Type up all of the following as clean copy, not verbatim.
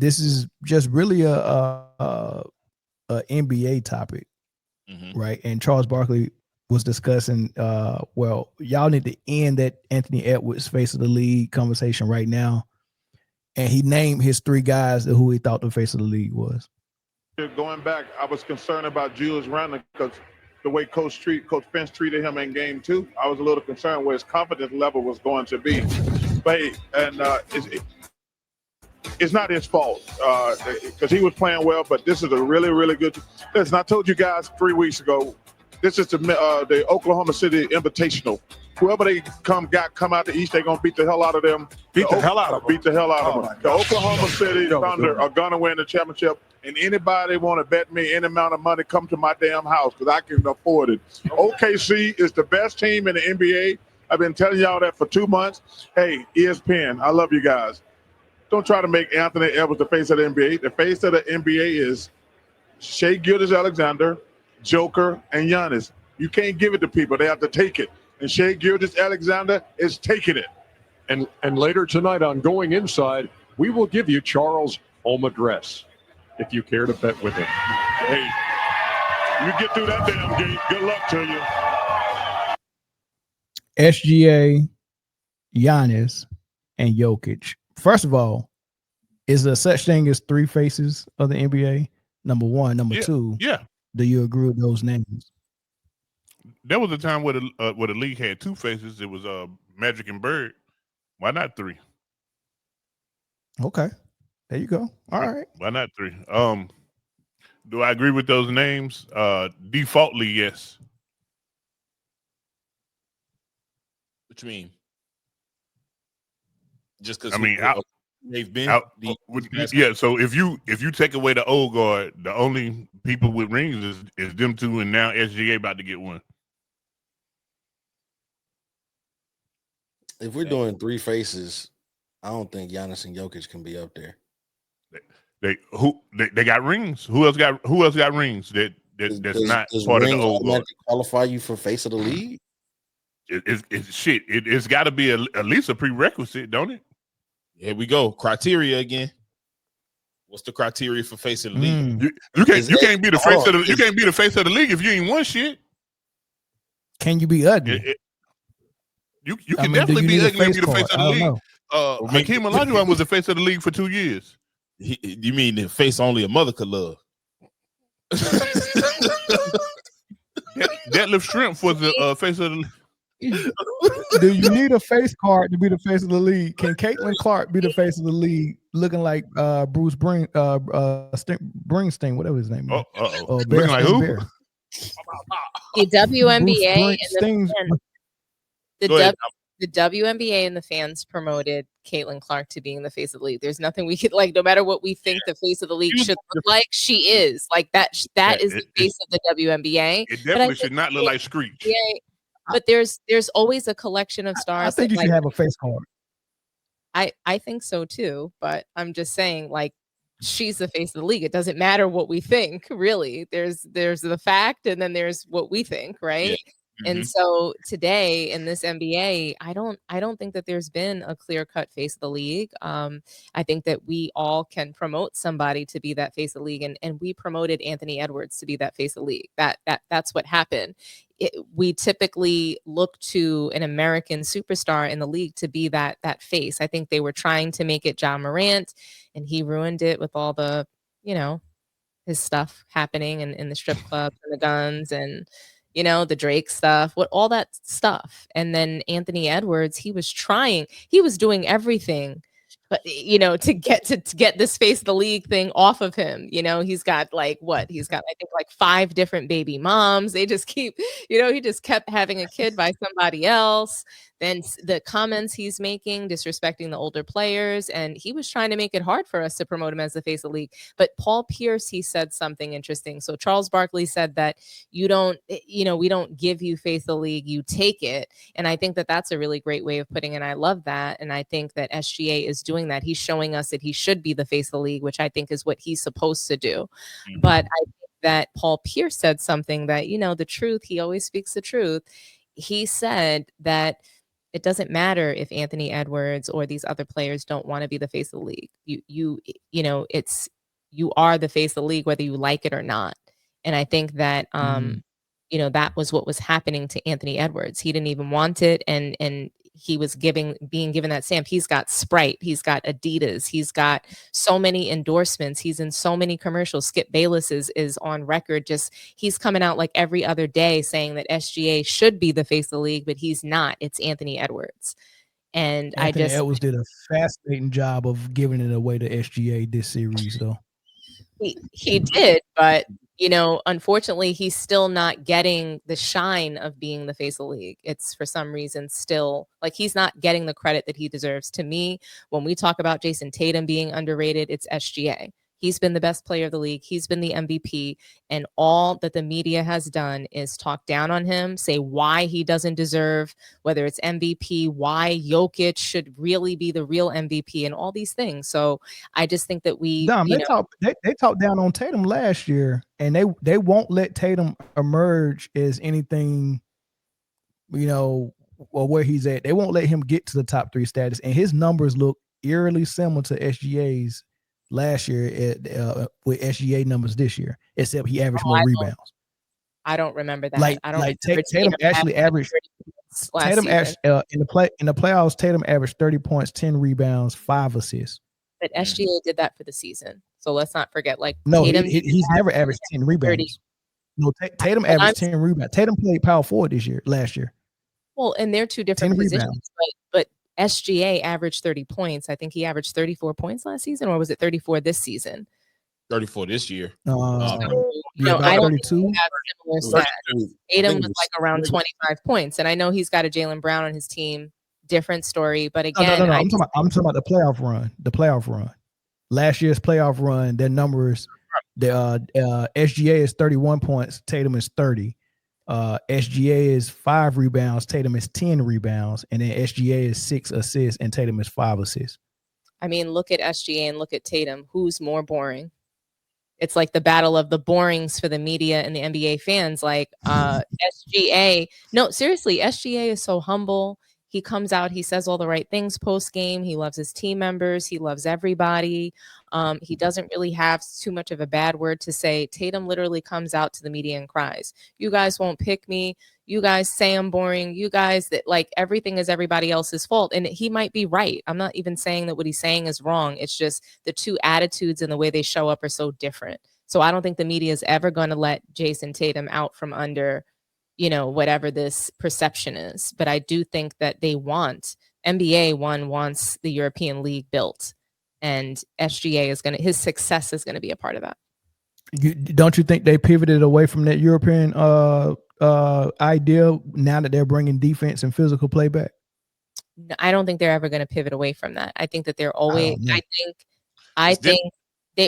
this is just really a NBA topic, right? And Charles Barkley was discussing, well, y'all need to end that Anthony Edwards face of the league conversation right now. And he named his three guys who he thought the face of the league was. Going back, I was concerned about Julius Randle because the way Coach Finch treated him in game 2, I was a little concerned where his confidence level was going to be. But it's not his fault because he was playing well, but this is a really, really good. Listen, I told you guys 3 weeks ago, this is the Oklahoma City Invitational. Whoever they come out the East, they're going to beat the hell out of them. Beat the hell out of them. The Oklahoma City Thunder are going to win the championship. And anybody want to bet me any amount of money, come to my damn house because I can afford it. OKC is the best team in the NBA. I've been telling y'all that for 2 months. Hey, ESPN, I love you guys. Don't try to make Anthony Edwards the face of the NBA. The face of the NBA is Shai Gilgeous-Alexander, Joker, and Giannis. You can't give it to people. They have to take it. And Shai Gilgeous-Alexander is taking it. And later tonight on Going Inside, we will give you Charles' home address if you care to bet with him. Hey, you get through that damn gate. Good luck to you. SGA, Giannis, and Jokic. First of all, is there such thing as three faces of the NBA? Number one. Number two. Yeah. Do you agree with those names? There was a time where the league had two faces. It was Magic and Bird. Why not three? Okay. There you go. All right. Why not three? Do I agree with those names? Defaultly, yes. What you mean? Just because they've been yeah. So if you take away the old guard, the only people with rings is them two, and now SGA about to get one. If we're doing three faces, I don't think Giannis and Jokic can be up there. They got rings. Who else got rings that's not part of the old guard? Qualify you for face of the league? It's got to be at least a prerequisite, don't it? Here we go. Criteria again. What's the criteria for face of the league? You can't be the face of the you can't be the face of the league if you ain't won shit. Can you be ugly? You can definitely be ugly if you're the face of the league. Hakeem Olajuwon was the face of the league for 2 years. You mean the face only a mother could love? Deadlift Shrimp was the face of the league. Do you need a face card to be the face of the league? Can Caitlin Clark be the face of the league, looking like Bruce Springsteen, whatever his name is? Looking like who? The WNBA and the WNBA and the fans promoted Caitlin Clark to being the face of the league. There's nothing we could no matter what we think the face of the league should look like, she is like that. That is the face of the WNBA. It definitely should not look like Screech. But there's always a collection of stars. I think you should have a face card. I think so too, but I'm just saying, she's the face of the league. It doesn't matter what we think, really. There's the fact, and then there's what we think, right? Yeah. And so today in this NBA, I don't think that there's been a clear-cut face of the league. I think that we all can promote somebody to be that face of the league, and we promoted Anthony Edwards to be that face of the league. That's what happened. We typically look to an American superstar in the league to be that face. I think they were trying to make it Ja Morant, and he ruined it with all the, his stuff happening in the strip clubs and the guns and the Drake stuff, all that stuff. And then Anthony Edwards, he was doing everything, but to get this face of the league thing off of him. He's got I think 5 different baby moms. They just keep, he just kept having a kid by somebody else. Then the comments he's making, disrespecting the older players, and he was trying to make it hard for us to promote him as the face of the league. But Paul Pierce, he said something interesting. So Charles Barkley said that we don't give you face of the league, you take it. And I think that that's a really great way of putting it. And I love that. And I think that SGA is doing that. He's showing us that he should be the face of the league, which I think is what he's supposed to do. Mm-hmm. But I think that Paul Pierce said something that, the truth, he always speaks the truth. He said that It doesn't matter if Anthony Edwards or these other players don't want to be the face of the league. You know, you are the face of the league whether you like it or not. And I think that you know, that was what was happening to Anthony Edwards. He didn't even want it, and he was being given that stamp. He's got Sprite, he's got Adidas, he's got so many endorsements, he's in so many commercials. Skip Bayless is on record, just he's coming out like every other day saying that SGA should be the face of the league, but he's not. It's Anthony Edwards. And Anthony Edwards did a fascinating job of giving it away to SGA this series, though. He did, but you know, unfortunately, he's still not getting the shine of being the face of the league. It's for some reason still like he's not getting the credit that he deserves. To me, when we talk about Jason Tatum being underrated, it's SGA. He's been the best player of the league. He's been the MVP. And all that the media has done is talk down on him, say why he doesn't deserve, whether it's MVP, why Jokic should really be the real MVP, and all these things. So I just think that they talked down on Tatum last year, and they won't let Tatum emerge as anything, you know, or where he's at. They won't let him get to the top 3 status. And his numbers look eerily similar to SGA's last year with SGA numbers this year, except he averaged more rebounds. I don't remember that. Tatum actually averaged in the playoffs. Tatum averaged 30 points, 10 rebounds, 5 assists. But SGA did that for the season, so let's not forget. Like he's never averaged 10 rebounds. No, Tatum averaged 10 rebounds. Tatum played power forward last year. Well, and they're two different positions, but SGA averaged 30 points. I think he averaged 34 points last season, or was it 34 this season? 34 this year. I don't 32. Tatum was like around 25 points, and I know he's got a Jaylen Brown on his team. Different story, but again, no. I'm talking about the playoff run. The playoff run. Last year's playoff run. Their numbers. The SGA is 31 points. Tatum is 30. SGA is 5 rebounds, Tatum is 10 rebounds, and then SGA is 6 assists and Tatum is 5 assists. I mean, look at SGA and look at Tatum. Who's more boring? It's like the battle of the borings for the media and the NBA fans. Like SGA. No, seriously, SGA is so humble. He comes out, he says all the right things post game. He loves his team members. He loves everybody. He doesn't really have too much of a bad word to say. Tatum literally comes out to the media and cries, "You guys won't pick me. You guys say I'm boring. You guys that like everything is everybody else's fault." And he might be right. I'm not even saying that what he's saying is wrong. It's just the two attitudes and the way they show up are so different. So I don't think the media is ever going to let Jason Tatum out from under, you know, whatever this perception is. But I do think that NBA wants the European League built, and SGA his success is going to be a part of that. Don't you think they pivoted away from that European idea now that they're bringing defense and physical play back? I don't think they're ever going to pivot away from that. I think that they're always, I think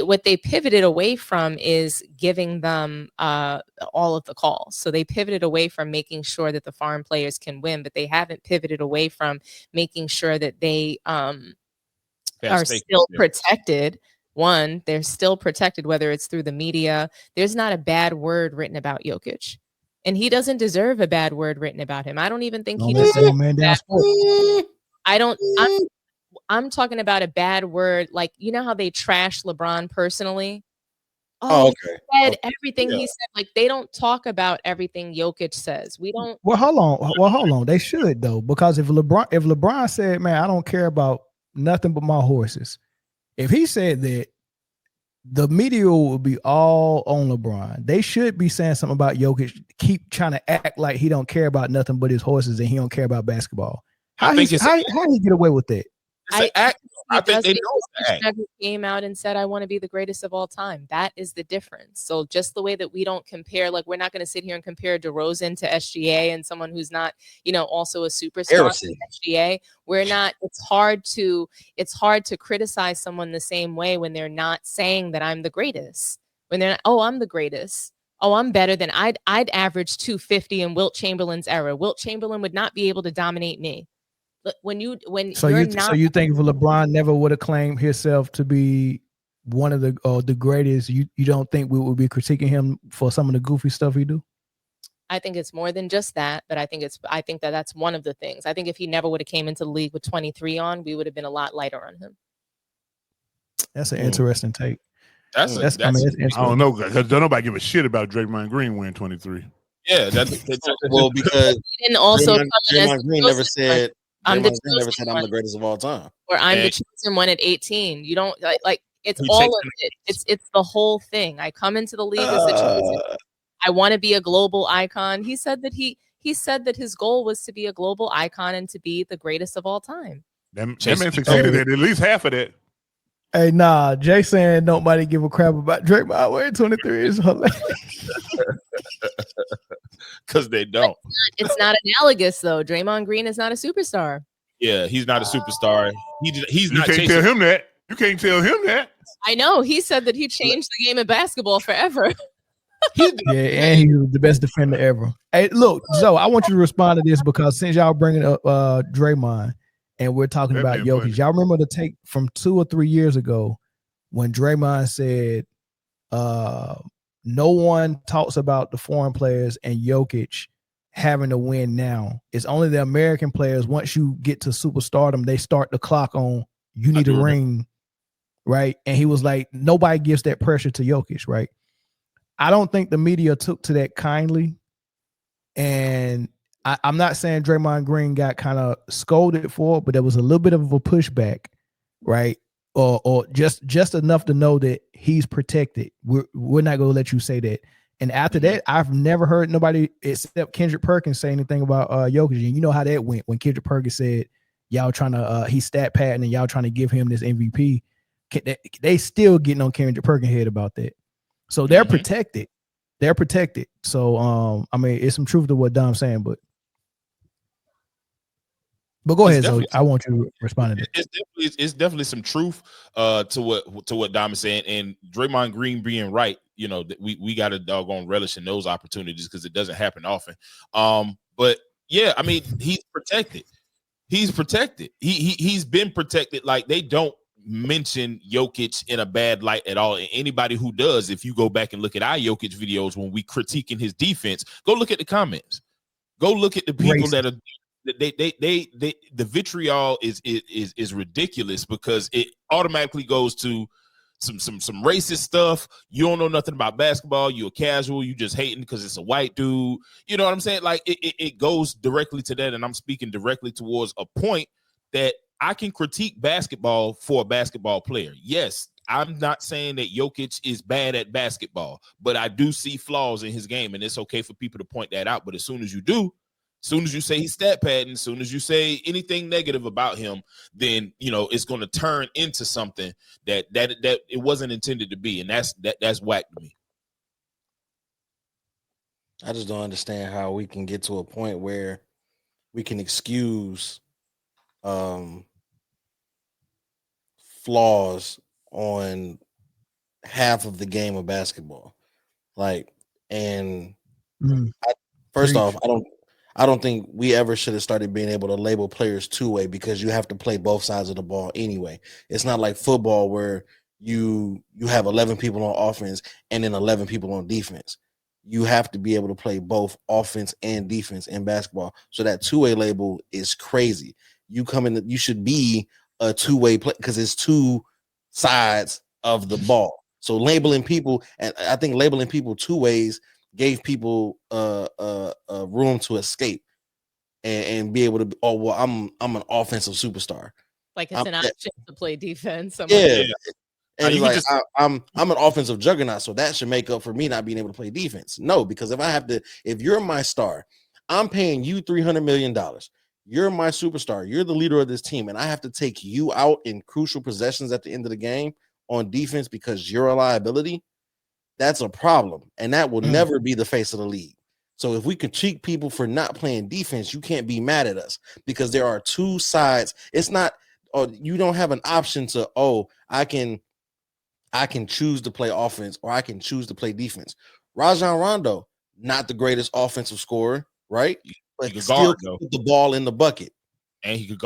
what they pivoted away from is giving them all of the calls. So they pivoted away from making sure that the foreign players can win, but they haven't pivoted away from making sure that they are still protected. One, they're still protected, whether it's through the media. There's not a bad word written about Jokic, and he doesn't deserve a bad word written about him. I don't even think he deserves that. I'm talking about a bad word, like, you know how they trash LeBron personally? Okay. He said everything he said. Like, they don't talk about everything Jokic says. We don't. Well, hold on. They should, though, because if LeBron said, "Man, I don't care about nothing but my horses," if he said that, the media will be all on LeBron. They should be saying something about Jokic. Keep trying to act like he don't care about nothing but his horses and he don't care about basketball. How he get away with that? I think they know that. Came out and said, "I want to be the greatest of all time." That is the difference. So just the way that we don't compare, like, we're not going to sit here and compare DeRozan to SGA and someone who's not, you know, also a superstar to SGA. We're not. It's hard to criticize someone the same way when they're not saying that I'm the greatest. When they're not, "Oh, I'm the greatest. Oh, I'm better than I'd average 250 in Wilt Chamberlain's era. Wilt Chamberlain would not be able to dominate me." So you think if LeBron never would have claimed himself to be one of the greatest, you don't think we would be critiquing him for some of the goofy stuff he do? I think it's more than just that, but I think that that's one of the things. I think if he never would have came into the league with 23 on, we would have been a lot lighter on him. That's an interesting take. That's I don't know, because don't nobody give a shit about Draymond Green winning 23. Yeah, well, because he didn't also Draymond Green never said I'm the greatest of all time, or I'm the chosen one at 18. You don't like it's all of it. It's the whole thing. I come into the league as the chosen. I want to be a global icon. He said that he said that his goal was to be a global icon and to be the greatest of all time. That man succeeded at least half of that. Hey, nah, Jay saying nobody give a crap about Draymond wearing 23 is hilarious. Because they don't. It's not analogous though. Draymond Green is not a superstar. Yeah, he's not a superstar. He's you not. Can't tell him that. You can't tell him that. I know. He said that he changed the game of basketball forever. Yeah, and he was the best defender ever. Hey, look, Zoe, I want you to respond to this because since y'all bringing up Draymond and we're talking about Jokic, y'all remember the take from 2 or 3 years ago when Draymond said, no one talks about the foreign players and Jokic having to win now. It's only the American players. Once you get to superstardom, they start the clock on you need a ring, right? And he was like, nobody gives that pressure to Jokic, right? I don't think the media took to that kindly. And I'm not saying Draymond Green got kind of scolded for it, but there was a little bit of a pushback, right? Or just enough to know that he's protected. We're not going to let you say that. And after that, I've never heard nobody except Kendrick Perkins say anything about Jokic. And you know how that went when Kendrick Perkins said, y'all trying to, he's stat padding and y'all trying to give him this MVP. They still getting on Kendrick Perkins' head about that. So they're protected. They're protected. So, I mean, it's some truth to what Dom's saying, but go ahead, Zoe. I want you to respond to that. It's definitely some truth to what Dom is saying, and Draymond Green being right. You know, we got to doggone relish in those opportunities because it doesn't happen often. But yeah, I mean, he's protected. He's protected. He's been protected. Like they don't mention Jokic in a bad light at all. And anybody who does, if you go back and look at our Jokic videos when we critiquing his defense, go look at the comments. Go look at the people that are. The vitriol is ridiculous because it automatically goes to some racist stuff. You don't know nothing about basketball. You're a casual. You just hating because it's a white dude. You know what I'm saying? Like it goes directly to that, and I'm speaking directly towards a point that I can critique basketball for a basketball player. Yes, I'm not saying that Jokic is bad at basketball, but I do see flaws in his game, and it's okay for people to point that out. But as soon as you do, as soon as you say he's stat padding, as soon as you say anything negative about him, then you know it's going to turn into something that it wasn't intended to be, and that's whack to me. I just don't understand how we can get to a point where we can excuse flaws on half of the game of basketball. Like, and first off, I don't think we ever should have started being able to label players two-way because you have to play both sides of the ball anyway. It's not like football where you have 11 people on offense and then 11 people on defense. You have to be able to play both offense and defense in basketball. So that two-way label is crazy. You should be a two-way play because it's two sides of the ball. So labeling people, and I think labeling people two ways gave people room to escape and be able to. Oh well, I'm an offensive superstar. Like it's an option to play defense. Yeah. And like I'm an offensive juggernaut, so that should make up for me not being able to play defense. No, because if you're my star, I'm paying you $300 million. You're my superstar. You're the leader of this team, and I have to take you out in crucial possessions at the end of the game on defense because you're a liability. That's a problem, and that will never be the face of the league. So if we critique people for not playing defense, you can't be mad at us because there are two sides. It's not, you don't have an option to, I can choose to play offense or I can choose to play defense. Rajon Rondo, not the greatest offensive scorer, right? But he still put the ball in the bucket. And he could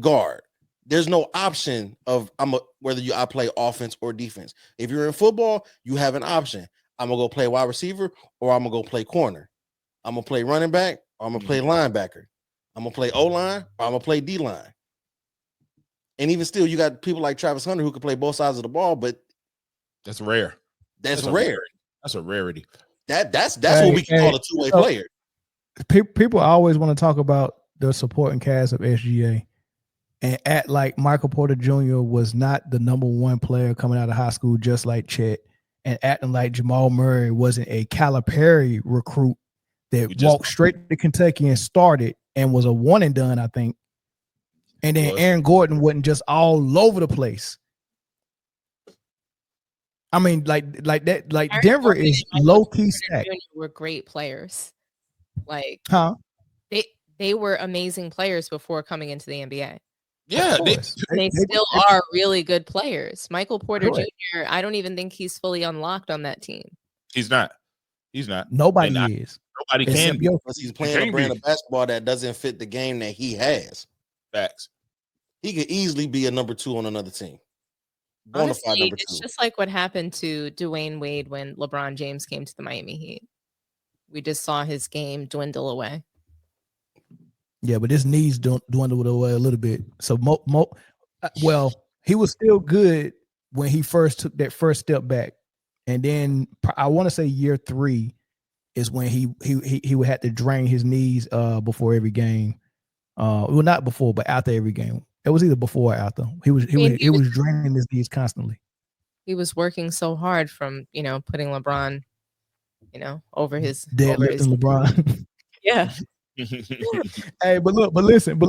guard. There's no option of I play offense or defense. If you're in football, you have an option. I'm gonna go play wide receiver, or I'm gonna go play corner. I'm gonna play running back, or I'm gonna play linebacker. I'm gonna play O-line, or I'm gonna play D-line. And even still, you got people like Travis Hunter who can play both sides of the ball, but that's rare. That's rare. That's a rarity. That's what we can call a two-way player. People always want to talk about the supporting cast of SGA, and act like Michael Porter Jr. was not the number one player coming out of high school, just like Chet, and acting like Jamal Murray wasn't a Calipari recruit that walked straight to Kentucky and started and was a one and done, I think. And then Aaron Gordon wasn't just all over the place. I mean, like that, like Aaron Denver Gordon is low key stacked. Were great players. Like, they were amazing players before coming into the NBA. Yeah, they still are really good players. Michael Porter Jr., I don't even think he's fully unlocked on that team. He's not. Nobody is. Nobody can be. He's playing a brand of basketball that doesn't fit the game that he has. Facts. He could easily be a number 2 on another team. Honestly, it's just like what happened to Dwayne Wade when LeBron James came to the Miami Heat. We just saw his game dwindle away. Yeah, but his knees dwindled away a little bit. So, well, he was still good when he first took that first step back, and then I want to say year 3 is when he would have to drain his knees before every game. Well, not before, but after every game. It was either before or after. He was draining his knees constantly. He was working so hard from putting LeBron, over his deadlifting LeBron. Yeah. Hey, but listen.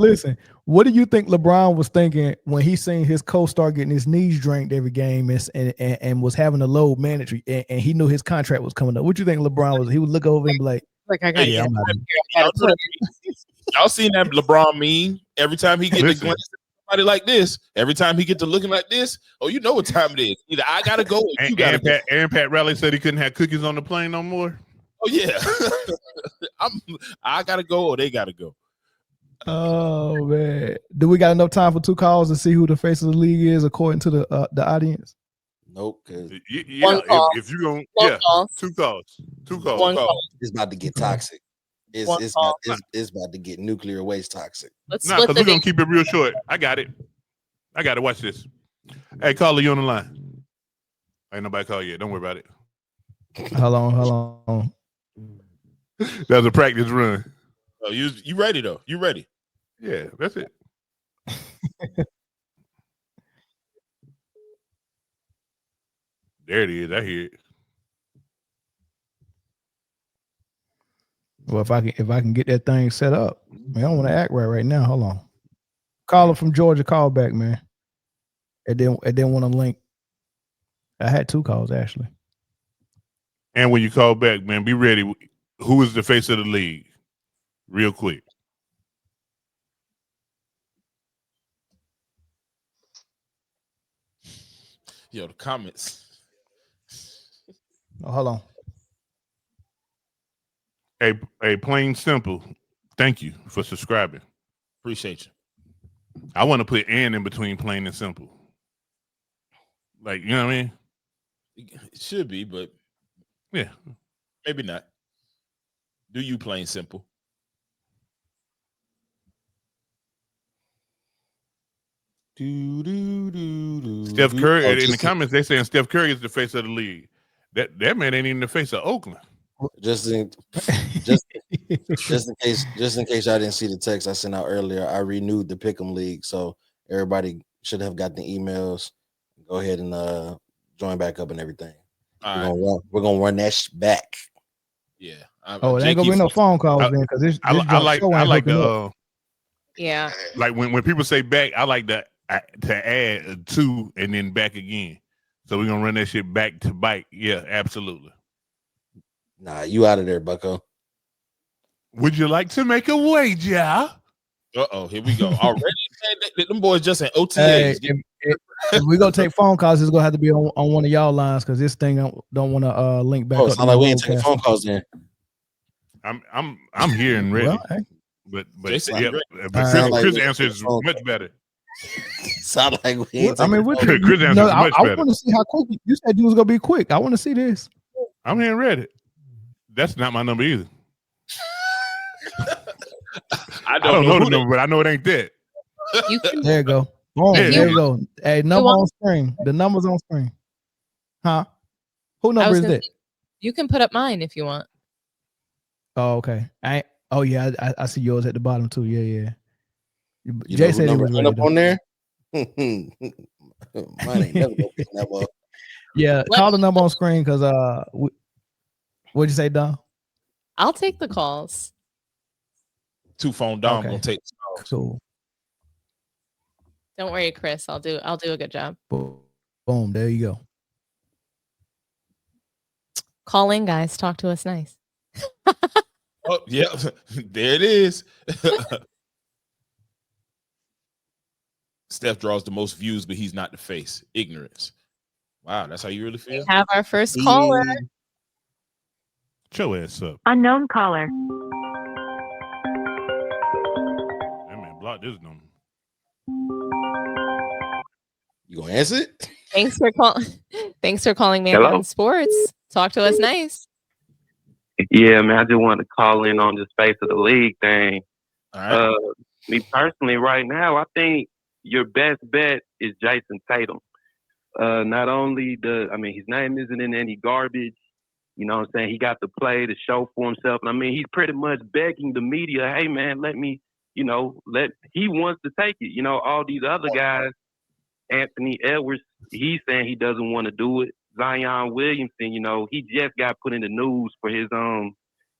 What do you think LeBron was thinking when he seen his co-star getting his knees drained every game and was having to load mandatory and he knew his contract was coming up? What do you think LeBron was? He would look over and be like I got y'all seen that LeBron meme? Every time he get to glance at somebody like this, every time he get to looking like this, you know what time it is. Either I gotta go or you gotta go. Aaron Pat Riley said he couldn't have cookies on the plane no more. Oh yeah. I gotta go or they gotta go. Oh man. Do we got enough time for 2 calls to see who the face of the league is according to the audience? Nope. Yeah, if you don't, two calls. One call. It's about to get toxic. It's about to get nuclear waste toxic. Because we're gonna keep it real short. I got it. Watch this. Hey, caller, you on the line? Ain't nobody call yet. Don't worry about it. Hold on. That was a practice run. Oh, you ready though? You ready? Yeah, that's it. There it is. I hear it. Well, if I can get that thing set up, man, I don't want to act right now. Hold on. Caller from Georgia, call back, man. It didn't want to link. I had 2 calls actually. And when you call back, man, be ready. Who is the face of the league? Real quick. Yo, the comments. Oh, hold on. A plain simple. Thank you for subscribing. Appreciate you. I want to put "and" in between plain and simple. Like, you know what I mean? It should be, but yeah, maybe not. Do you plain simple? Steph Curry in the comments, they saying Steph Curry is the face of the league. That man ain't even the face of Oakland. Just in case y'all didn't see the text I sent out earlier, I renewed the Pick'em League, so everybody should have got the emails. Go ahead and join back up and everything. We're gonna run that back. Yeah. It ain't gonna be no phone calls then, because I like the yeah. Like when people say back, I like to add 2 and then back again. So we're gonna run that shit back to bite. Yeah, absolutely. Nah, you out of there, Bucko. Would you like to make a wager? Here we go. Already, them boys just in OTAs. If we're gonna take phone calls, it's gonna have to be on one of y'all lines because this thing don't want to link back. It's not like we ain't taking phone calls then. I'm here and ready. Well, hey. But Chris' answer is much better. Sound like we ain't I mean, Chris' answer is much better. I want to see how quick you said you was gonna be quick. I want to see this. I'm hearing Reddit. That's not my number either. I don't know the number, but I know it ain't that. There you go. Boom. Yeah, There you go. Hey, number on screen. The number's on screen. Huh? Who number is that? You can put up mine if you want. Oh, okay. Oh yeah, I see yours at the bottom too. Yeah. You Jay said he was ready up on there. Mine ain't never gonna be that up. Yeah, call the number on screen because what'd you say, Don? I'll take the calls. 2-phone Dom gonna take the calls. Cool. Don't worry, Chris. I'll do a good job. Boom. There you go. Call in, guys. Talk to us nice. Oh, yeah. There it is. Steph draws the most views, but he's not the face. Ignorance. Wow, that's how you really feel? We have our first caller. Show ass up. Unknown caller. That man blocked this number. You gonna answer it? Thanks for calling Man Down Sports. Talk to us nice. Yeah, man, I just wanted to call in on this face of the league thing. All right. Me personally, right now, I think your best bet is Jason Tatum. Not only his name isn't in any garbage. You know what I'm saying? He got to play to show for himself. And I mean, he's pretty much begging the media, hey, man, let me, he wants to take it. All these other guys, Anthony Edwards, he's saying he doesn't want to do it. Zion Williamson, he just got put in the news for his, for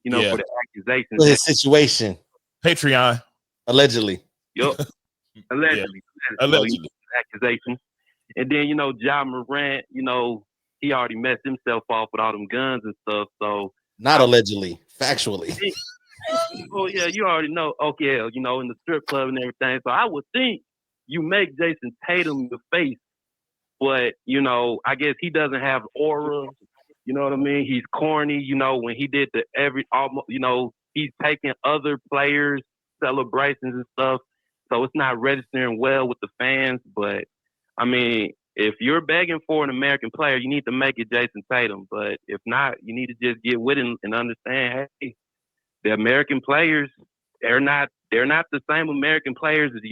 the accusations. For his situation. Patreon. Allegedly. Yup. Allegedly. Yeah. Allegedly. Accusations. And then, Ja Morant, he already messed himself off with all them guns and stuff. So not allegedly, factually. Oh yeah, you already know. Okay, in the strip club and everything. So I would think you make Jason Tatum the face, but I guess he doesn't have aura. You know what I mean? He's corny. When he did he's taking other players' celebrations and stuff. So it's not registering well with the fans. But I mean, if you're begging for an American player, you need to make it Jason Tatum. But if not, you need to just get with it and understand, hey, the American players, they're not the same American players as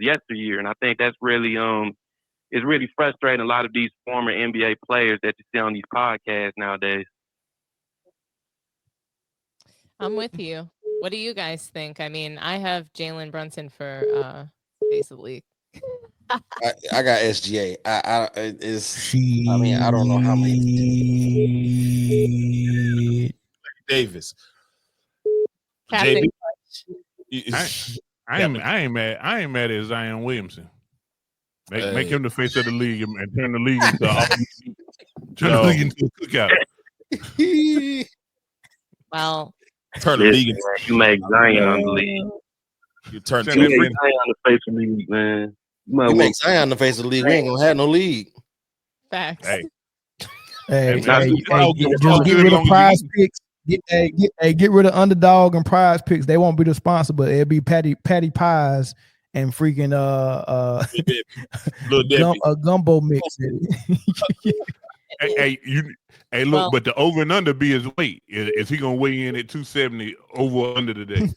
yesteryear. And I think that's really it's really frustrating a lot of these former NBA players that you see on these podcasts nowadays. I'm with you. What do you guys think? I mean, I have Jalen Brunson for basically. I got SGA. I don't know how many. Davis. JB. I ain't mad at Zion Williamson. Make him the face of the league and turn the league into a cookout. Well, turn the league into you make Zion the league. You turn Zion the face of the league, man. You make Zion the face of the league. We ain't gonna have no league. Facts. Hey, just get rid of prize picks. Get rid of underdog and prize picks. They won't be the sponsor, but it'll be Patty Pies and freaking a gumbo mix. Look, but the over and under be his weight. Is he gonna weigh in at 270 over or under today?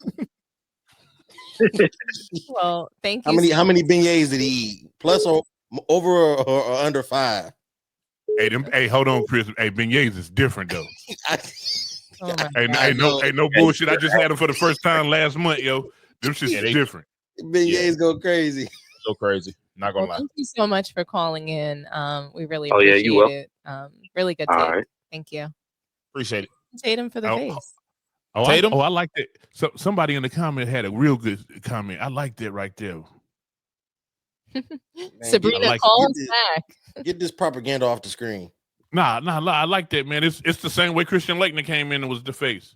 Well, thank you. How many beignets did he eat? Plus or over or under 5? Hey, hold on, Chris. Hey, beignets is different though. Ain't no bullshit. I just had them for the first time last month, yo. Them shit's different. Beignets go crazy. Go crazy. Not gonna lie. Thank you so much for calling in. We really appreciate it. Really good take. Right. Thank you. Appreciate it. Tatum for the face. Tatum? I like that. So somebody in the comment had a real good comment. I like that right there. Man, Sabrina calls back. Get this propaganda off the screen. Nah, I like that, man. It's the same way Christian Laettner came in and was the face.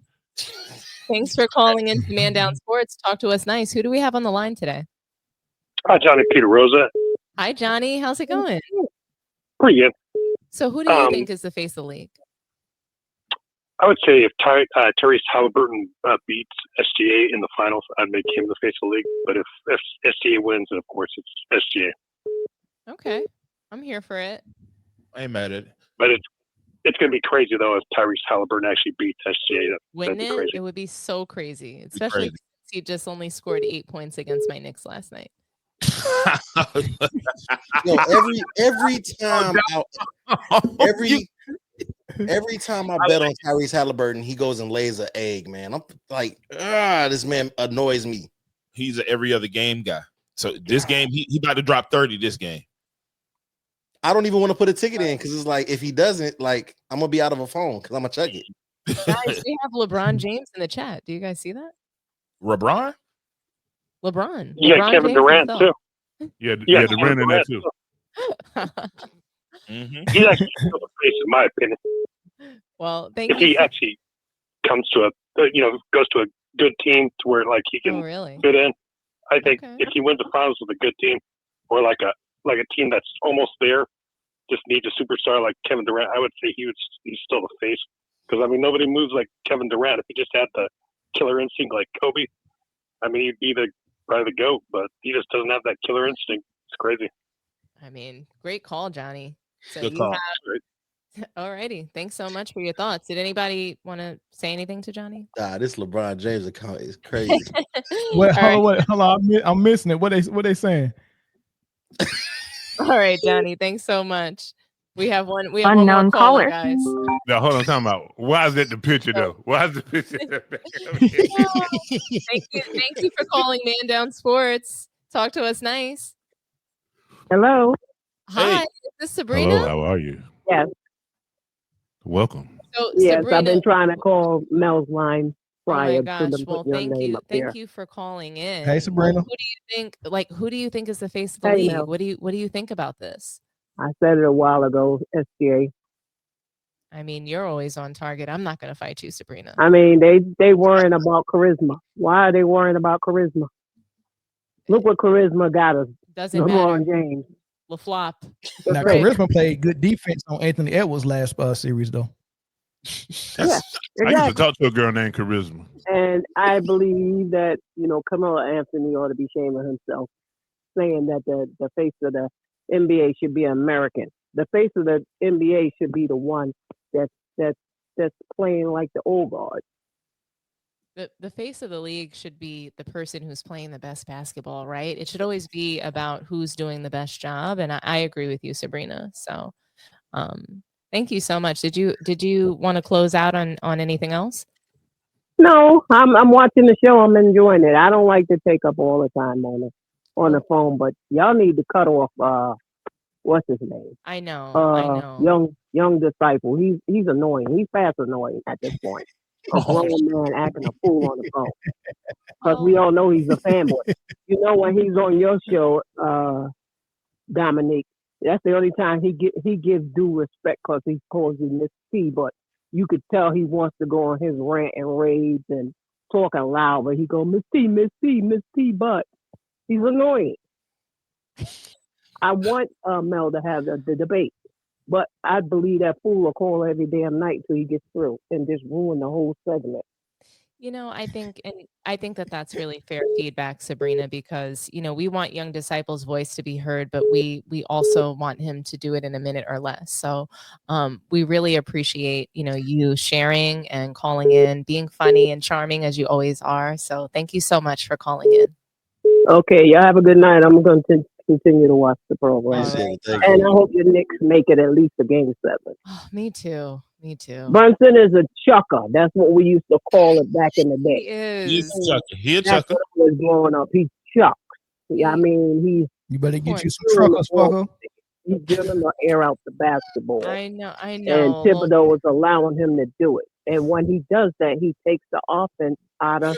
Thanks for calling in to Man Down Sports. Talk to us nice. Who do we have on the line today? Hi, Johnny Peter Rosa. Hi, Johnny. How's it going? Pretty good. So who do you think is the face of the league? I would say if Tyrese Halliburton beats SGA in the finals, I'd make him the face of the league. But if SGA wins, then of course it's SGA. Okay. I'm here for it. I ain't mad at it. But it's going to be crazy though if Tyrese Halliburton actually beats SGA. Wouldn't it? It would be so crazy, especially since he just only scored 8 points against my Knicks last night. Yo, every time I bet on Tyrese Halliburton, he goes and lays an egg, man. I'm like, this man annoys me. He's an every other game guy. So this game, he about to drop 30 this game. I don't even want to put a ticket in because it's like if he doesn't, like I'm gonna be out of a phone because I'm gonna check it. Guys, we have LeBron James in the chat. Do you guys see that? LeBron? LeBron. Yeah, LeBron Kevin James Durant himself. too. Yeah, Kevin Durant in there Durant too. He's actually still the face, in my opinion. Well, thank if you. he actually comes to goes to a good team to where like he can fit in, I think if he wins the finals with a good team or like a team that's almost there, just needs a superstar like Kevin Durant, I would say he's still the face. Because I mean, nobody moves like Kevin Durant. If he just had the killer instinct like Kobe, I mean, he'd be probably the GOAT. But he just doesn't have that killer instinct. It's crazy. I mean, great call, Johnny. So good call. All righty. Thanks so much for your thoughts. Did anybody want to say anything to Johnny? This LeBron James account is crazy. Hold on, I'm missing it. What they saying? All right, Johnny. Thanks so much. We have one Unknown more caller, guys. Now hold on, talking about why is that the picture though? Why is the picture? Thank you for calling Man Down Sports. Talk to us nice. Hello. Hi, is this Sabrina? Hello, how are you? Yes. Welcome. So, yes, Sabrina, I've been trying to call Mel's line prior oh my to gosh. them Well, putting your name up there. Thank you for calling in. Hey, Sabrina. Who do you think is the face of the Hey, league? Mel. What do you think about this? I said it a while ago, SGA. I mean, you're always on target. I'm not going to fight you, Sabrina. I mean, they worrying about charisma. Why are they worrying about charisma? Look what charisma got us. Doesn't LeBron matter. James. LaFlop. Now, Charisma played good defense on Anthony Edwards' last series, though. Yeah, exactly. I used to talk to a girl named Charisma. And I believe that, Carmelo Anthony ought to be ashamed of himself, saying that the face of the NBA should be American. The face of the NBA should be the one that's playing like the old guard. The face of the league should be the person who's playing the best basketball, right? It should always be about who's doing the best job. And I agree with you, Sabrina. So thank you so much. Did you want to close out on anything else? No, I'm watching the show. I'm enjoying it. I don't like to take up all the time on the phone, but y'all need to cut off what's his name? I know. Young disciple. He's annoying. He's fast annoying at this point. A grown man acting a fool on the phone. Because we all know he's a fanboy. You know when he's on your show, Dominique, that's the only time he gives due respect because he calls you Miss T, but you could tell he wants to go on his rant and rage and talking loud, but he go, Miss T, Miss T, Miss T, but he's annoying. I want Mel to have the debate, but I believe that fool will call every damn night till he gets through and just ruin the whole segment. I think that that's really fair feedback, Sabrina, because we want young disciples' voice to be heard, but we also want him to do it in a minute or less. So we really appreciate you sharing and calling in, being funny and charming as you always are. So thank you so much for calling in. Okay, y'all have a good night. I'm going to continue to watch the program, Right. and I hope the Knicks make it at least a game 7. Oh, me too. Brunson is a chucker. That's what we used to call it back in the day. He is. He's a chucker. He a That's chucker. when I was growing up. He chucks. Yeah, I mean, You better get you some truckers, fucker. He's giving the air out the basketball. I know. And Thibodeau was allowing him to do it. And when he does that, he takes the offense out of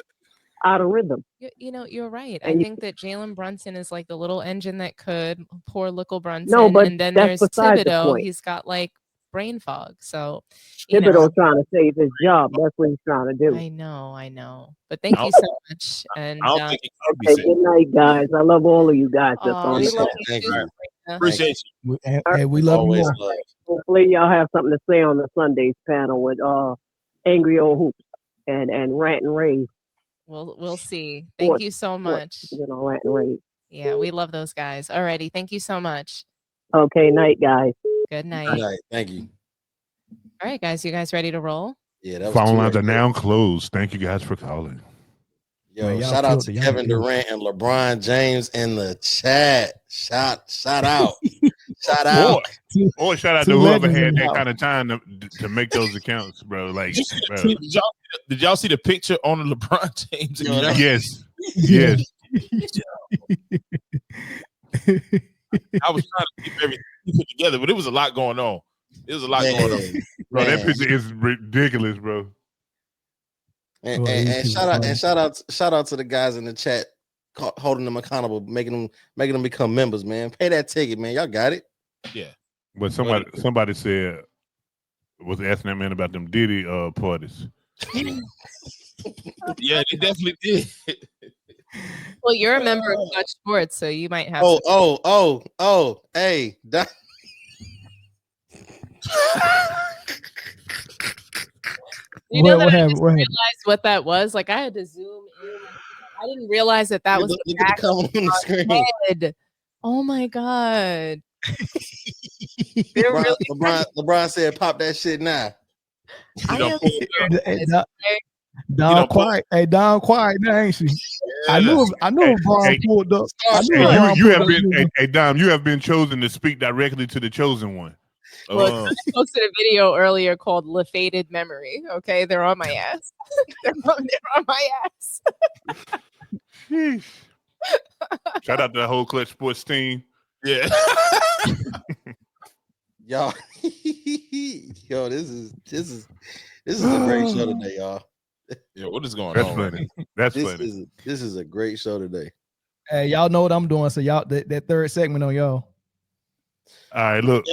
rhythm. You're right. And I think that Jalen Brunson is like the little engine that could. Poor little Brunson. No, but and then that's there's beside the Thibodeau. point. He's got like brain fog. So Thibodeau trying to save his job. That's what he's trying to do. I know. But thank you so much. And I don't think it can be Okay, said. good night, guys. I love all of you guys. That's on we the love phone. you Thank too, you. Sabrina. Appreciate you. And we love you Always more. love. Hopefully y'all have something to say on the Sundays panel with Angry Old Hoops and Rant and Rave. We'll see. Thank you so much. Rant and Rave. Yeah, we love those guys. Alrighty. Thank you so much. Okay, night, guys. Good night. Good night. Thank you. All right, guys. You guys ready to roll? Yeah, that was Phone two lines right are there. now closed. Thank you guys for calling. Yo, Man, y'all shout out killed to it. Y'all Kevin killed it. Durant and LeBron James in the chat. Shout out. Shout out. Or shout out Two to whoever legends in had the that house. kind of time to make those accounts, bro. Like, bro. Did y'all see the picture on the LeBron James? Yo, that- Yes. Yes. I was trying to keep everything put together, but it was a lot going on. It was a lot going on. Bro, that Man. picture is ridiculous, bro. And shout out to the guys in the chat holding them accountable, making them become members, man. Pay that ticket, man. Y'all got it. Yeah. But somebody said was asking that man about them Diddy parties. Yeah, they definitely did. Well, you're a member of Clutch Sports, so you might have. Hey. You know that What I happened? just What happened? realized what that was. Like I had to zoom in. I didn't realize that was Look at the comment on the screen. head. Oh my god! LeBron said, "Pop that shit now." Don quiet. Hey, Don quiet now, ain't she? I knew Brian pulled up. Hey, Dom, you have been chosen to speak directly to the chosen one. Look, I posted a video earlier called "Le Faded Memory." Okay, they're on my ass. they're on my ass. Shout out to the whole Clutch Sports team. Yeah. Y'all, yo, this is a great show today, y'all. Yeah, what is going That's on? funny. That's this funny. This is a great show today. Hey, y'all know what I'm doing, so y'all that third segment on y'all. All right, look.